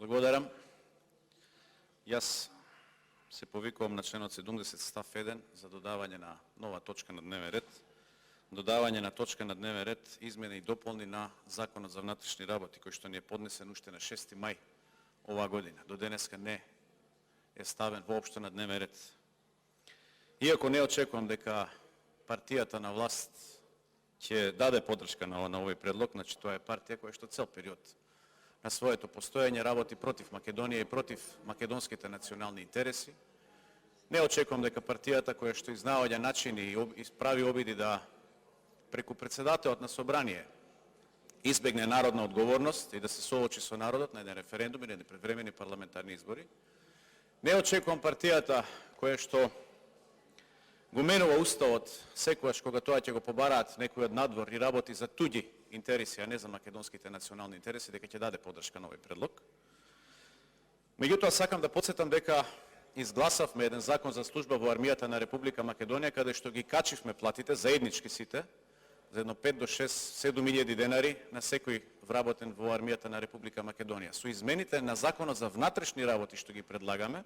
Благодарам. Јас се повикувам на членот 70 став 1 за додавање на нова точка на дневен ред. Додавање на точка на дневен ред измени и дополни на Законот за внатрешни работи, кој што ни е поднесен уште на 6. мај оваа година. До денеска не е ставен воопшто на дневен ред. Иако не очекувам дека партијата на власт ќе даде поддршка на овој предлог, значи тоа е партија која што цел период на своето постоење работи против Македонија и против македонските национални интереси. Не очекувам дека партијата која што изнаоѓа начини и прави обиди да преку председателот на собрание избегне народна одговорност и да се соочи со народот на еден референдум или на превремени парламентарни избори. Не очекувам партијата која што го менува уставот секогаш кога тоа ќе го побараат некој од надвор и работи за туѓи интереси, а не за македонските национални интереси, дека ќе даде поддршка на овој предлог. Меѓутоа сакам да потсетам дека изгласавме еден закон за служба во армијата на Република Македонија, каде што ги качивме платите заеднички сите за едно 5 до 6, 7.000 денари на секој вработен во армијата на Република Македонија. Со измените на Законот за внатрешни работи што ги предлагаме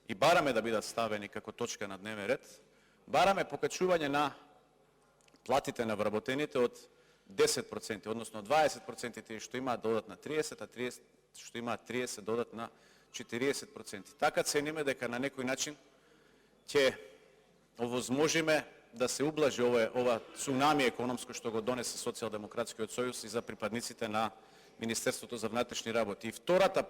и бараме да бидат ставени како точка на дневен ред, бараме покачување на платите на вработените од 10%, односно 20% тие што имаат додат на 30%, а 30% што имаат 30% додат на 40%. Така цениме дека на некој начин ќе овозможиме да се ублажи ова цунами економско што го донесе Социјалдемократскиот сојуз и за припадниците на Министерството за внатрешни работи. И втората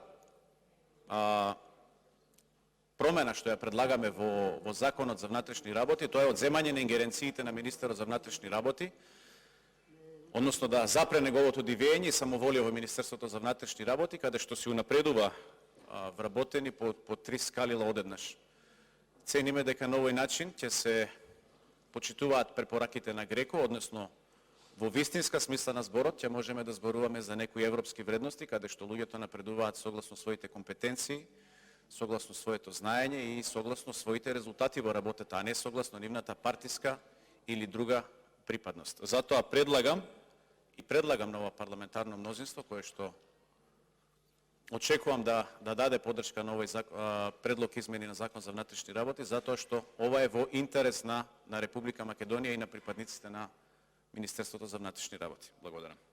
промена што ја предлагаме во Законот за внатрешни работи, тоа е одземање на ингеренциите на Министерот за внатрешни работи, односно да запре неговото дивење и самоволија во Министерството за внатрешни работи, каде што се унапредува вработени по 3 скалила одеднаш. Цениме дека на овој начин ќе се почитуваат препораките на Греко, односно во вистинска смисла на зборот ќе можеме да зборуваме за некои европски вредности, каде што луѓето напредуваат согласно своите компетенции, согласно своето знаење и согласно своите резултати во работата, а не согласно нивната партиска или друга припадност. Затоа предлагам нова парламентарно мнозинство кое што очекувам да даде поддршка на овој предлог измени на Закон за внатрешни работи, затоа што ова е во интерес на Република Македонија и на припадниците на Министерството за внатрешни работи. Благодарам.